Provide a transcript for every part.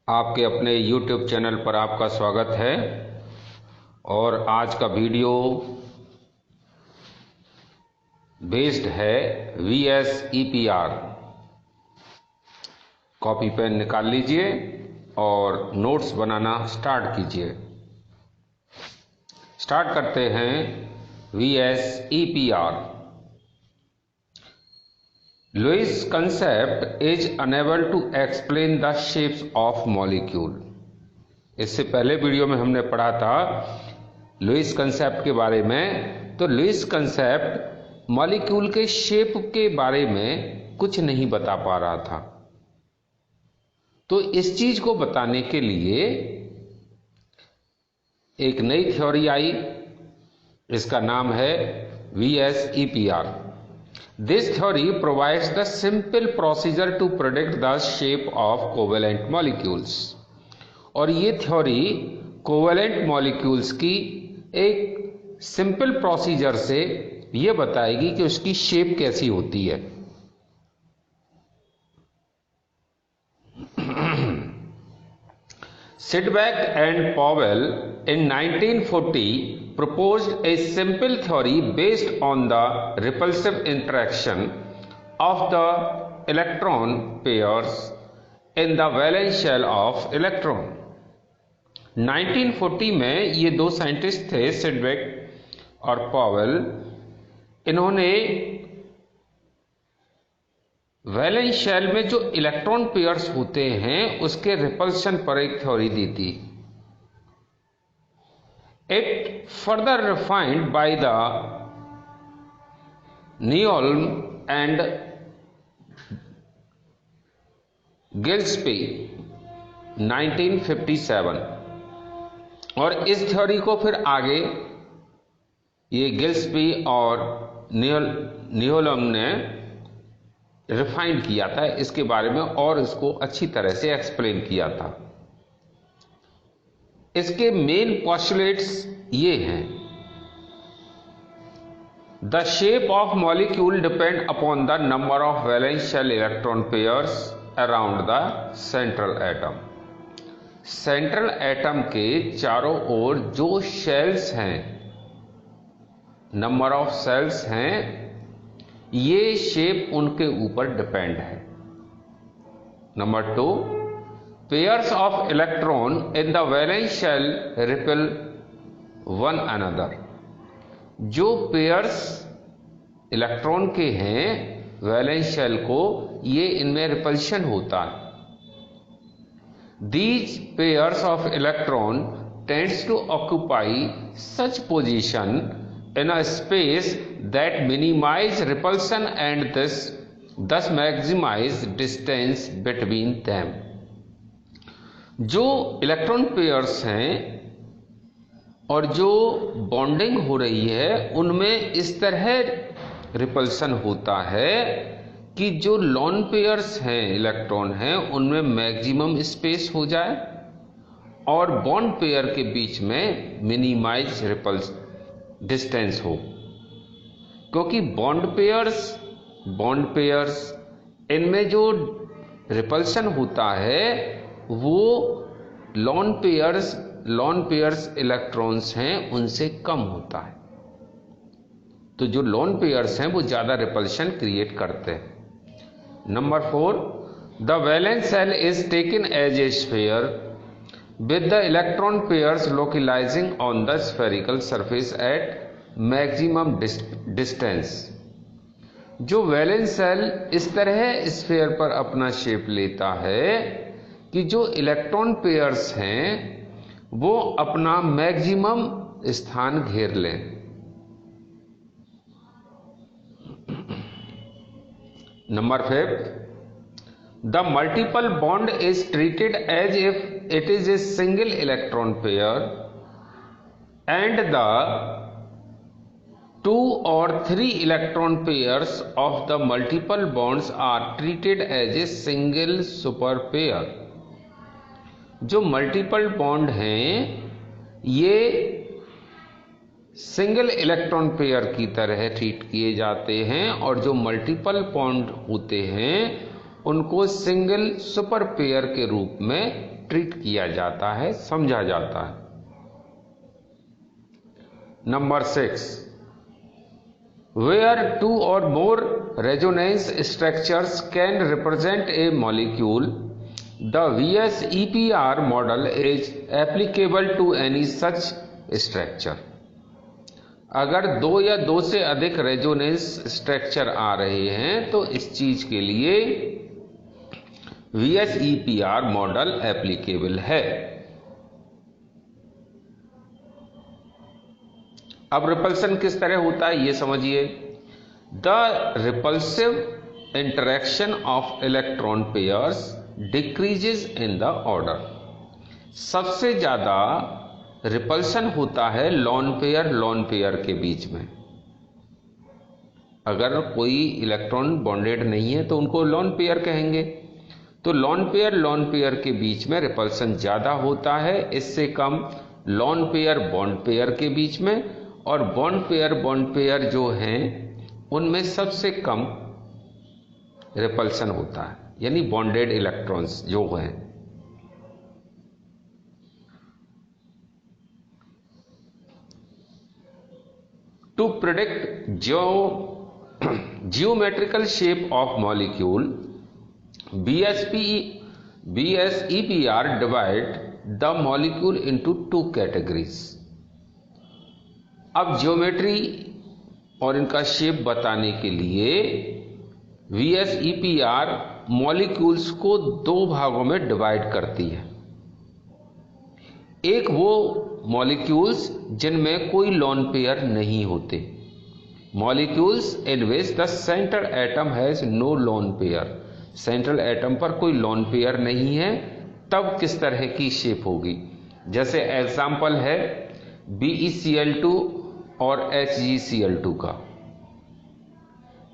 आपके अपने YouTube channel पर आपका स्वागत है। और आज का वीडियो बेस्ड है VSEPR। कॉपी पेन निकाल लीजिए और नोट्स बनाना स्टार्ट कीजिए। स्टार्ट करते हैं VSEPR। Lewis concept is unable to explain the shapes of molecule। इससे पहले वीडियो में हमने पढ़ा था लुईस कंसेप्ट के बारे में। तो लुईस कंसेप्ट मॉलिक्यूल के शेप के बारे में कुछ नहीं बता पा रहा था। तो इस चीज को बताने के लिए एक नई थ्योरी आई, इसका नाम है VSEPR। This theory provides the simple procedure to predict the shape of covalent molecules। और ये थ्योरी कोवेलेंट मॉलिक्यूल्स की एक सिंपल प्रोसीजर से ये बताएगी कि उसकी शेप कैसी होती है। Sidbeck and Powell in 1940 proposed a simple theory based on the repulsive interaction of the electron pairs in the valence shell of electron। 1940 में ये दो साइंटिस्ट थे, सिडबेक और पॉवेल। इन्होंने वैलेंस शेल में जो इलेक्ट्रॉन पेयर्स होते हैं उसके रिपल्शन पर एक थ्योरी दी थी। It further refined by the Nyholm and Gillespie 1957। और इस थ्योरी को फिर आगे ये गिल्स्पी और नियोल्म ने रिफाइन किया था, इसके बारे में और इसको अच्छी तरह से एक्सप्लेन किया था। इसके मेन पोस्टुलेट्स ये हैं। The shape of molecule depend upon the number of valence shell electron pairs around the central atom. Central atom के चारों ओर जो शेल्स हैं, नंबर ऑफ सेल्स हैं, ये शेप उनके ऊपर डिपेंड है। Number 2, pairs of electron in the valence shell repel one another. जो पेयर्स इलेक्ट्रॉन के हैं वैलेंस शेल को, ये इनमें रिपल्शन होता है। These pairs of electron tends to occupy such position in a space that minimize repulsion and thus maximize distance between them। जो electron pairs हैं और जो बॉन्डिंग हो रही है उनमें इस तरह रिपल्शन होता है कि जो लॉन पेयर्स हैं इलेक्ट्रॉन हैं उनमें मैक्सिमम स्पेस हो जाए और बॉन्ड पेयर के बीच में मिनिमाइज रिपल्स डिस्टेंस हो। क्योंकि बॉन्ड पेयर्स इनमें जो रिपल्शन होता है वो लॉन पेयर्स इलेक्ट्रॉन्स हैं उनसे कम होता है। तो जो लॉन पेयर्स हैं वो ज्यादा रिपल्शन क्रिएट करते हैं। Number 4, the valence shell is taken as a sphere with the electron pairs localizing on the spherical surface at maximum distance। जो वैलेंस शेल इस तरह स्फीयर पर अपना शेप लेता है कि जो इलेक्ट्रॉन पेयर्स हैं वो अपना मैक्सिमम स्थान घेर लें। Number 5, the multiple bond is treated as if it is a single electron pair and the 2 or 3 electron pairs of the multiple bonds are treated as a single super pair। जो multiple bond हैं ये single electron pair की तरह treat किए जाते हैं और जो मल्टीपल बॉन्ड होते हैं उनको सिंगल सुपर पेयर के रूप में ट्रीट किया जाता है, समझा जाता है। Number 6, where two or more resonance structures can represent a molecule, the VSEPR model is applicable to any such structure। अगर दो या दो से अधिक रेजोनेंस स्ट्रक्चर आ रहे हैं तो इस चीज के लिए VSEPR मॉडल एप्लीकेबल है। अब रिपल्सन किस तरह होता है ये समझिए। The repulsive interaction of electron pairs decreases in the order. सबसे ज्यादा रिपल्सन होता है लॉन पेयर के बीच में। अगर कोई इलेक्ट्रॉन बॉन्डेड नहीं है तो उनको लॉन पेयर कहेंगे। तो लॉन पेयर के बीच में रिपल्सन ज्यादा होता है, इससे कम लॉन पेयर बॉन्ड पेयर के बीच में, और बॉन्ड पेयर जो हैं उनमें सबसे कम रिपल्सन होता है, यानी बॉन्डेड इलेक्ट्रॉन्स जो हैं। To predict geometrical shape of molecule, VSEPR divide the molecule into two categories। अब ज्योमेट्री और इनका शेप बताने के लिए VSEPR मॉलिक्यूल्स को दो भागों में डिवाइड करती है। एक वो मॉलिक्यूल्स जिनमें कोई लॉन पेयर नहीं होते, molecules in which the central atom has no lone pair. Central atom पर कोई लॉन पेयर नहीं है, तब किस तरह की शेप होगी। जैसे एग्जाम्पल है BeCl2 और HgCl2 का।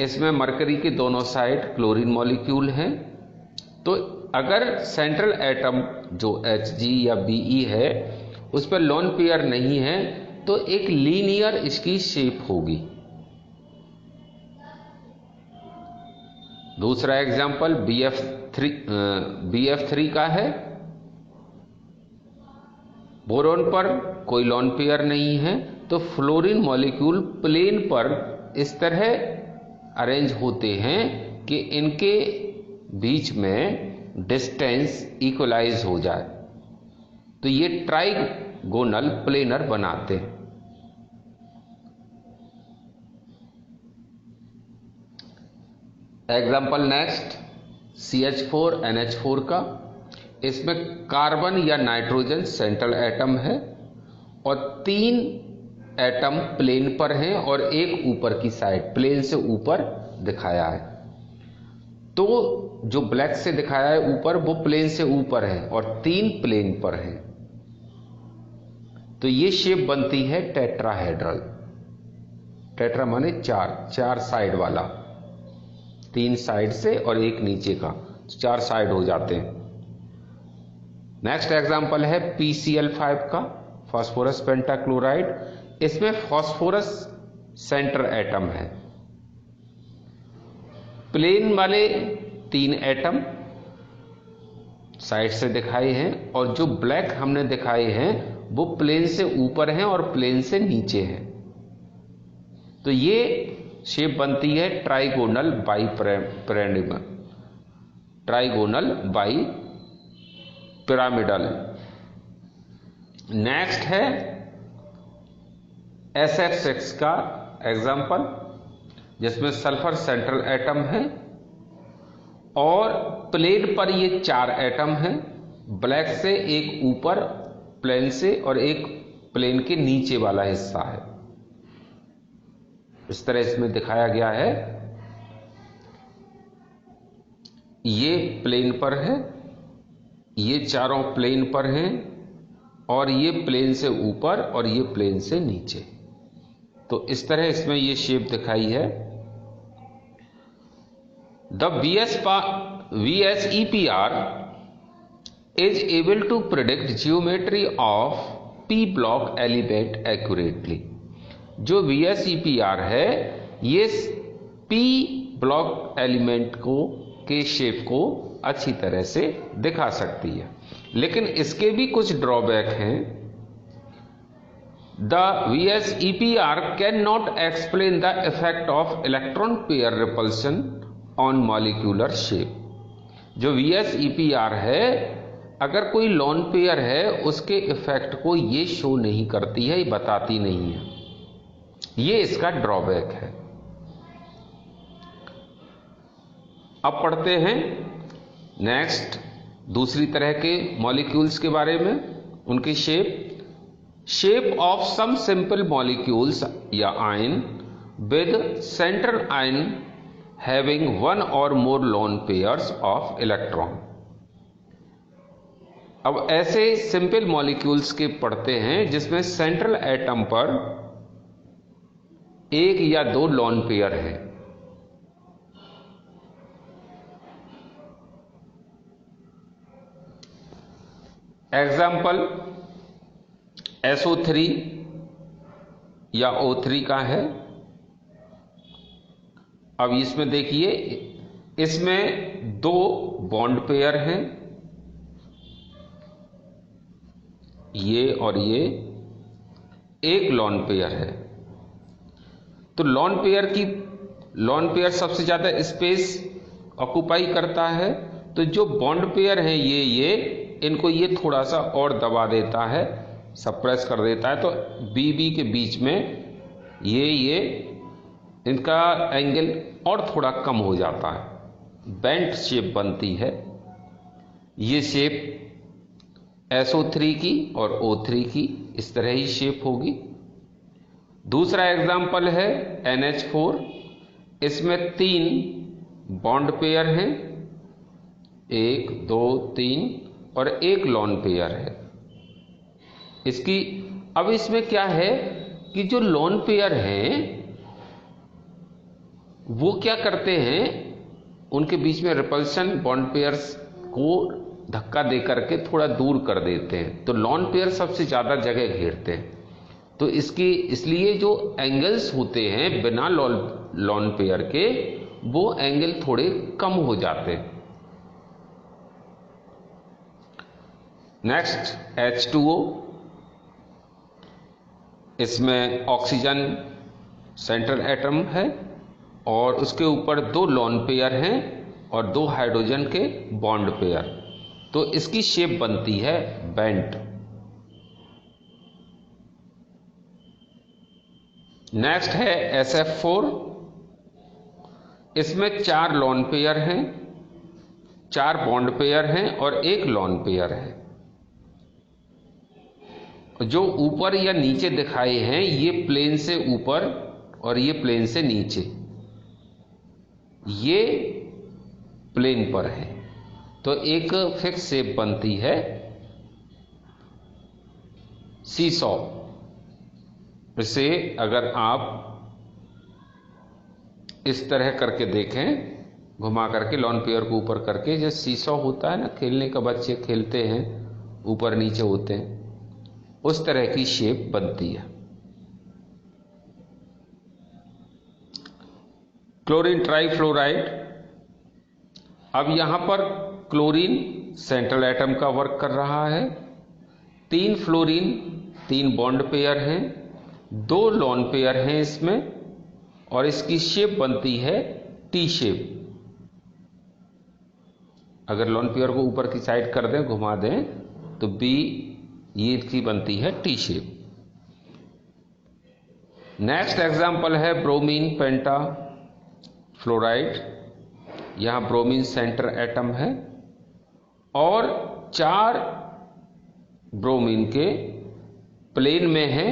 इसमें मरकरी के दोनों साइड क्लोरीन मॉलिक्यूल हैं। तो अगर सेंट्रल एटम जो Hg या Be है उस पर लॉन पेयर नहीं है तो एक लीनियर इसकी शेप होगी। दूसरा एग्जांपल BF3 का है। बोरोन पर कोई लॉन पेयर नहीं है तो फ्लोरीन मॉलिक्यूल प्लेन पर इस तरह अरेंज होते हैं कि इनके बीच में डिस्टेंस इक्वलाइज हो जाए, तो ये ट्राइगोनल प्लेनर बनाते हैं। एग्जाम्पल नेक्स्ट CH4NH4 का। इसमें कार्बन या नाइट्रोजन सेंट्रल एटम है और 3 एटम प्लेन पर हैं और एक ऊपर की साइड प्लेन से ऊपर दिखाया है। तो जो ब्लैक से दिखाया है ऊपर वो प्लेन से ऊपर है और 3 प्लेन पर है, तो ये शेप बनती है टेट्राहेड्रल। टेट्रा माने 4 साइड वाला, 3 साइड से और एक नीचे का, 4 साइड हो जाते हैं। नेक्स्ट एग्जांपल है PCl5 का, फास्फोरस पेंटाक्लोराइड। इसमें फास्फोरस सेंटर एटम है, प्लेन वाले 3 एटम साइड से दिखाए हैं और जो ब्लैक हमने दिखाए हैं वो प्लेन से ऊपर हैं और प्लेन से नीचे हैं। तो ये शेप बनती है ट्राइगोनल बाई पिरामिडल। नेक्स्ट है SX6 का एग्जांपल, जिसमें सल्फर सेंट्रल एटम है और प्लेन पर ये 4 एटम हैं, ब्लैक से एक ऊपर प्लेन से और एक प्लेन के नीचे वाला हिस्सा है। इस तरह इसमें दिखाया गया है। ये प्लेन पर है, ये चारों प्लेन पर हैं और ये प्लेन से ऊपर और ये प्लेन से नीचे। तो इस तरह इसमें ये शेप दिखाई है। The VSEPR is able to predict geometry of P block element accurately। जो VSEPR है ये P ब्लॉक एलिमेंट को के शेप को अच्छी तरह से दिखा सकती है। लेकिन इसके भी कुछ ड्रॉबैक हैं। The VSEPR can not explain the effect of electron pair repulsion on molecular shape. जो VSEPR है, अगर कोई लॉन पेयर है उसके इफेक्ट को ये शो नहीं करती है, ये बताती नहीं है। ये इसका ड्रॉबैक है। अब पढ़ते हैं नेक्स्ट दूसरी तरह के मॉलिक्यूल्स के बारे में, उनकी shape of some simple molecules या ion with central ion having one or more lone pairs of electron. अब ऐसे सिंपल मॉलिक्यूल्स के पढ़ते हैं जिसमें सेंट्रल एटम पर एक या दो लोन पेयर है। एग्जाम्पल SO3 या O3 का है। अब इसमें देखिए, इसमें दो बॉन्ड पेयर हैं, ये और ये, एक लॉन पेयर है। तो लॉन पेयर सबसे ज्यादा स्पेस ऑक्युपाई करता है। तो जो बॉन्ड पेयर हैं ये इनको ये थोड़ा सा और दबा देता है, सप्रेस कर देता है। तो BB के बीच में ये इनका एंगल और थोड़ा कम हो जाता है, बेंट शेप बनती है। ये शेप SO3 की और O3 की इस तरह ही शेप होगी। दूसरा एग्जाम्पल है NH4। इसमें 3 बॉन्ड पेयर हैं, 1 2 3 और एक लॉन पेयर है। अब इसमें क्या है कि जो लॉन पेयर हैं वो क्या करते हैं, उनके बीच में रिपल्शन बॉन्ड पेयर्स को धक्का दे करके थोड़ा दूर कर देते हैं। तो लॉन पेयर सबसे ज्यादा जगह घेरते हैं। तो इसलिए जो एंगल्स होते हैं बिना लॉन पेयर के, वो एंगल थोड़े कम हो जाते हैं। Next H2O। इसमें ऑक्सीजन सेंट्रल एटम है और उसके ऊपर दो लॉन पेयर हैं और दो हाइड्रोजन के बॉन्ड पेयर। तो इसकी शेप बनती है बेंट। नेक्स्ट है SF4। इसमें 4 लॉन पेयर हैं, 4 बॉन्ड पेयर हैं और एक लॉन पेयर है। जो ऊपर या नीचे दिखाए हैं ये प्लेन से ऊपर और ये प्लेन से नीचे, ये प्लेन पर है। तो एक फिक्स शेप बनती है सीसॉ। इसे अगर आप इस तरह करके देखें, घुमा करके लॉन पेयर को ऊपर करके, जो सीसॉ होता है ना, खेलने का बच्चे खेलते हैं, ऊपर नीचे होते हैं, उस तरह की शेप बनती है। Chlorine trifluoride. अब यहां पर क्लोरीन सेंट्रल एटम का वर्क कर रहा है। 3 फ्लोरीन, 3 बॉन्ड पेयर हैं, 2 लॉन पेयर हैं इसमें, और इसकी शेप बनती है टी शेप। अगर लॉन पेयर को ऊपर की साइड कर दें, घुमा दें, तो ये इसकी बनती है टी शेप। नेक्स्ट एग्जाम्पल है ब्रोमीन पेंटा फ्लोराइड। यहां ब्रोमीन सेंटर एटम है और 4 ब्रोमीन के प्लेन में है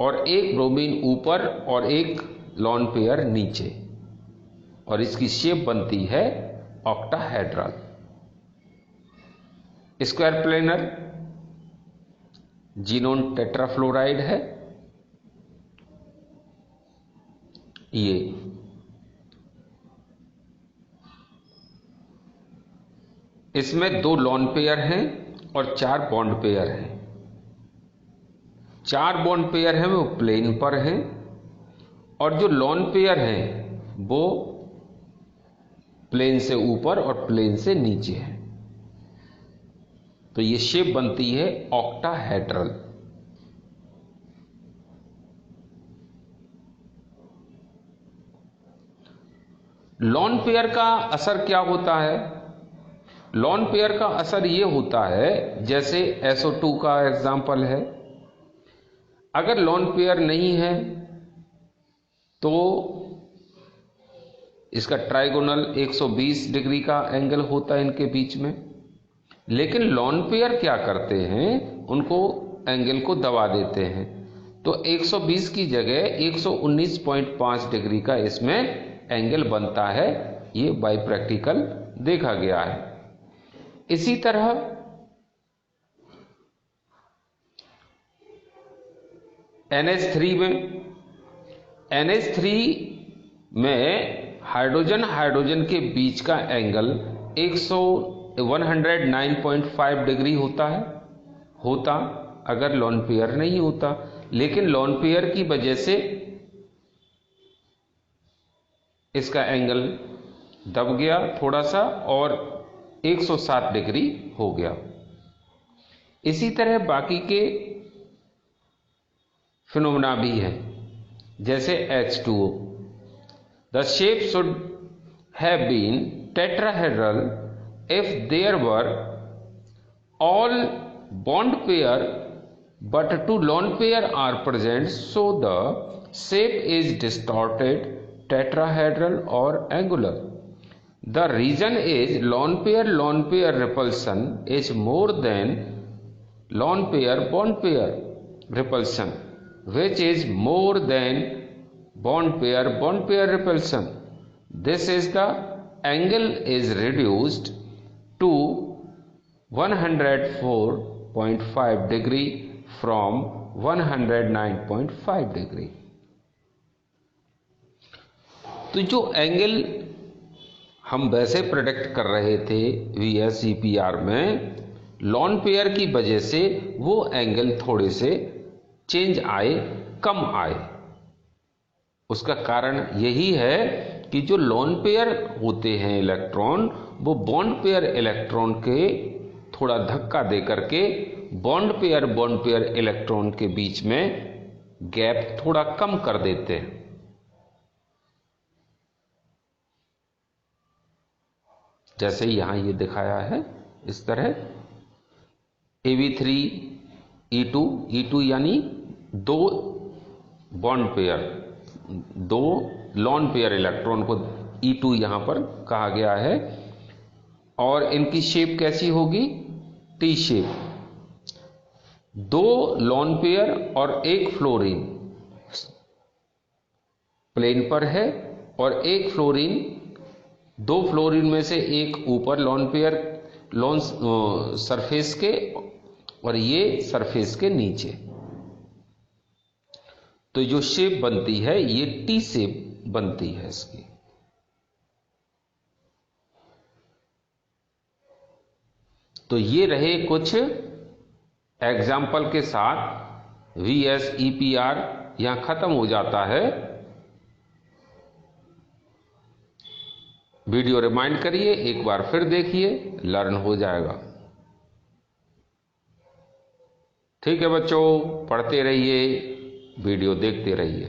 और एक ब्रोमीन ऊपर और एक लॉन पेयर नीचे, और इसकी शेप बनती है octahedral. Square planar xenon tetrafluoride है। ये इसमें 2 लॉन पेयर हैं और 4 बॉन्ड पेयर हैं। 4 बॉन्ड पेयर हैं वो प्लेन पर हैं और जो लॉन पेयर हैं वो प्लेन से ऊपर और प्लेन से नीचे है। तो ये शेप बनती है ऑक्टाहेड्रल। लॉन पेयर का असर क्या होता है? लॉन पेयर का असर ये होता है, जैसे SO2 का एग्जाम्पल है, अगर लॉन पेयर नहीं है तो इसका ट्राइगोनल 120 डिग्री का एंगल होता है इनके बीच में। लेकिन लॉन पेयर क्या करते हैं, उनको एंगल को दबा देते हैं, तो 120 की जगह 119.5 डिग्री का इसमें एंगल बनता है। ये बाय प्रैक्टिकल देखा गया है। इसी तरह NH3 में हाइड्रोजन के बीच का एंगल 109.5 डिग्री होता अगर लॉन पेयर नहीं होता। लेकिन लॉन पेयर की वजह से इसका एंगल दब गया थोड़ा सा और 107 डिग्री हो गया। इसी तरह बाकी के फिनोमेना भी हैं, जैसे H2O। The shape should have been tetrahedral if there were all bond pair but two lone pair are present, so the shape is distorted, tetrahedral or angular. The reason is lone pair repulsion is more than lone pair bond pair repulsion, which is more than bond pair repulsion. This is the angle is reduced to 104.5 degree from 109.5 degree. तो जो angle हम वैसे predict कर रहे थे VSEPR में, lone pair की वजह से वो एंगल थोड़े से चेंज आए, कम आए। उसका कारण यही है कि जो लॉन पेयर होते हैं इलेक्ट्रॉन, वो बॉन्ड पेयर इलेक्ट्रॉन के थोड़ा धक्का दे करके बॉन्ड पेयर इलेक्ट्रॉन के बीच में गैप थोड़ा कम कर देते हैं। जैसे यहां ये दिखाया है इस तरह Ab3E2 यानी दो बॉन्ड पेयर, दो लॉन पेयर इलेक्ट्रॉन को E2 यहां पर कहा गया है। और इनकी शेप कैसी होगी? T shape. दो लॉन पेयर और एक फ्लोरीन प्लेन पर है और एक फ्लोरीन, दो फ्लोरीन में से एक ऊपर लॉन सरफेस के और ये सरफेस के नीचे। तो जो शेप बनती है ये टी शेप बनती है इसकी। तो ये रहे कुछ एग्जाम्पल के साथ VSEPR यहां खत्म हो जाता है। वीडियो रिमाइंड करिए, एक बार फिर देखिए, लर्न हो जाएगा। ठीक है बच्चों, पढ़ते रहिए, वीडियो देखते रहिए।